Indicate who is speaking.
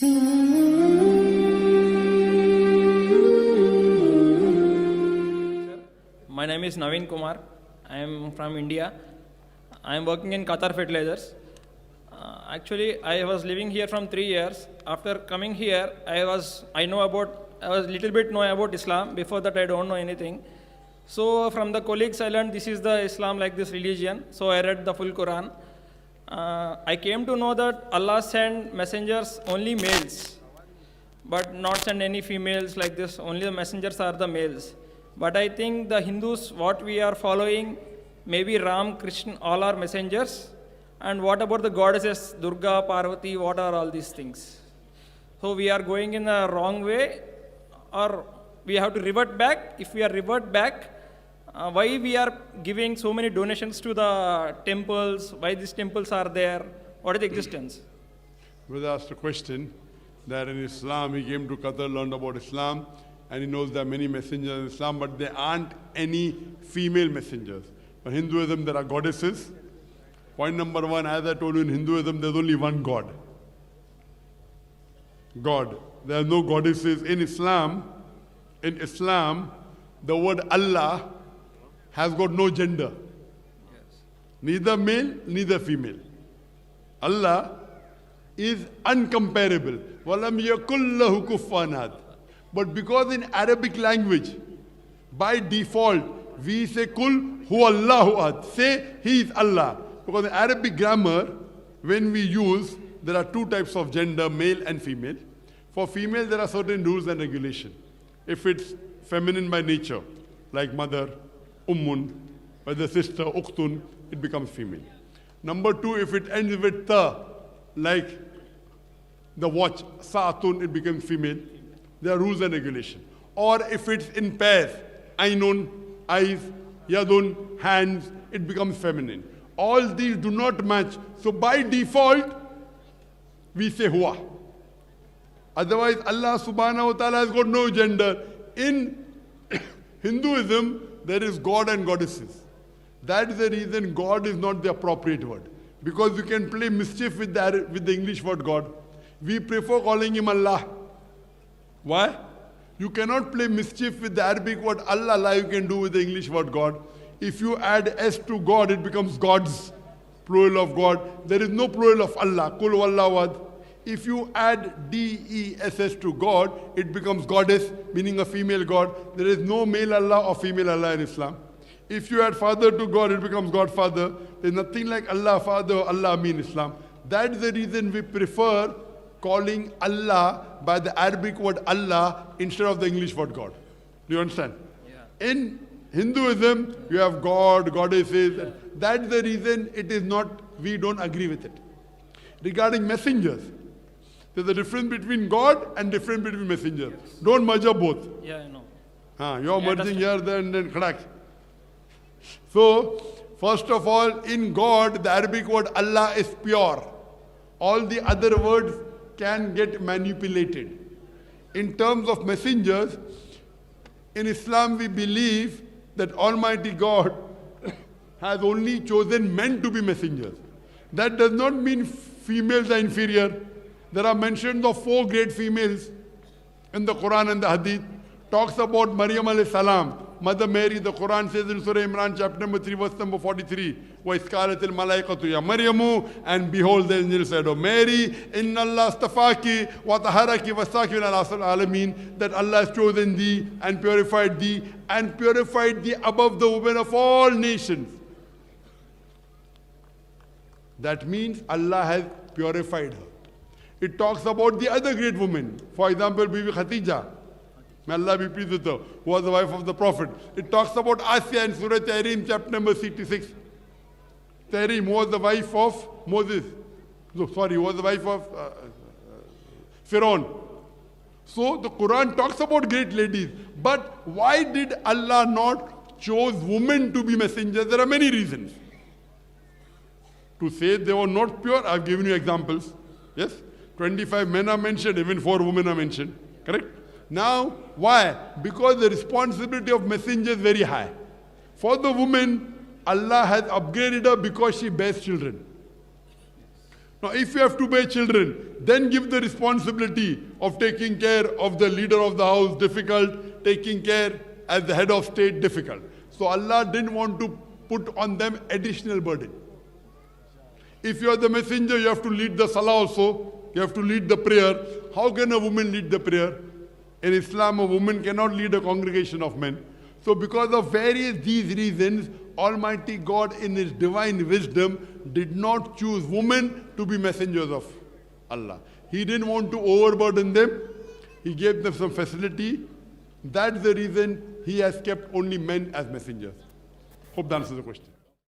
Speaker 1: My name is Naveen Kumar. I am from India. I am working in Qatar Fertilizers. Actually, I was living here from 3 years. After coming here, I was little bit know about Islam. Before that, I don't know anything. So from the colleagues, I learned this is the Islam, like this religion. So I read the full Quran. I came to know that Allah sent messengers only males, but not send any females like this. Only the messengers are the males. But I think the Hindus, what we are following, maybe Ram, Krishna, all are messengers. And what about the goddesses, Durga, Parvati, what are all these things? So we are going in the wrong way, or we have to revert back. If we are revert back, why we are giving so many donations to the temples? Why these temples are there? What is the existence?
Speaker 2: Brother asked a question that in Islam, he came to Qatar, learned about Islam, and he knows there are many messengers in Islam, but there aren't any female messengers. In Hinduism, there are goddesses. Point number one, as I told you, in Hinduism, there's only one God. God. There are no goddesses. In Islam, the word Allah has got no gender. Yes. Neither male, neither female. Allah is uncomparable. وَلَمْ يَكُلْ لَهُ كُفُوًا أَحَدٌ. But because in Arabic language, by default, we say Kul huwa Allahu ahad. Say He is Allah. Because in Arabic grammar, when we use, there are two types of gender, male and female. For female, there are certain rules and regulations. If it's feminine by nature, like mother, ummun, whether sister, uktun, it becomes female. Number two, if it ends with ta, like the watch, sa'atun, it becomes female. There are rules and regulations. Or if it's in pairs, ainun, eyes, yadun, hands, it becomes feminine. All these do not match. So by default, we say huwa. Otherwise, Allah subhanahu wa ta'ala has got no gender. In Hinduism, there is God and goddesses. That is the reason God is not the appropriate word. Because you can play mischief with the English word God. We prefer calling him Allah. Why? You cannot play mischief with the Arabic word Allah like you can do with the English word God. If you add S to God, it becomes gods, plural of God. There is no plural of Allah, Kul Wallahu. If you add D-E-S-S to God, it becomes goddess, meaning a female God. There is no male Allah or female Allah in Islam. If you add father to God, it becomes Godfather. There is nothing like Allah, Father, or Allah in Islam. That is the reason we prefer calling Allah by the Arabic word Allah instead of the English word God. Do you understand? Yeah. In Hinduism, you have God, goddesses. Yeah. That's the reason it is not, we don't agree with it. Regarding messengers, there's a difference between God and difference between messengers. Yes. Don't merge up both.
Speaker 1: Yeah, I know.
Speaker 2: You're merging here, then khadak. So, first of all, in God, the Arabic word Allah is pure. All the other words can get manipulated. In terms of messengers, in Islam we believe that Almighty God has only chosen men to be messengers. That does not mean females are inferior. There are mentions of 4 great females in the Quran and the Hadith. Talks about Maryam alayhi salam, Mother Mary. The Quran says in Surah Imran, chapter number 3, verse number 43, وَإِسْكَالَتِ الْمَلَائِكَةُ يَا مَرْيَمُ, and behold, the angel said, O Mary, إِنَّ اللَّهَ اسْتَفَاكِ وَطَهَرَكِ وَاسْتَاكِ مِنَ الْعَالَمِينَ, that Allah has chosen thee and purified thee above the women of all nations. That means Allah has purified her. It talks about the other great women. For example, Bibi Khatija, may Allah be pleased with her, who was the wife of the Prophet. It talks about Asya in Surah Tahrim, chapter number 66. Tahrim was the wife of Moses. No, sorry, was the wife of Pharaoh. So the Quran talks about great ladies. But why did Allah not choose women to be messengers? There are many reasons. To say they were not pure, I've given you examples. Yes? 25 men are mentioned, even 4 women are mentioned. Correct? Now, why? Because the responsibility of messenger is very high. For the woman, Allah has upgraded her because she bears children. Now, if you have to bear children, then give the responsibility of taking care of the leader of the house difficult, taking care as the head of state difficult. So Allah didn't want to put on them additional burden. If you are the messenger, you have to lead the salah also. You have to lead the prayer. How can a woman lead the prayer? In Islam, a woman cannot lead a congregation of men. So because of various these reasons, Almighty God in His divine wisdom did not choose women to be messengers of Allah. He didn't want to overburden them. He gave them some facility. That's the reason He has kept only men as messengers. Hope that answers the question.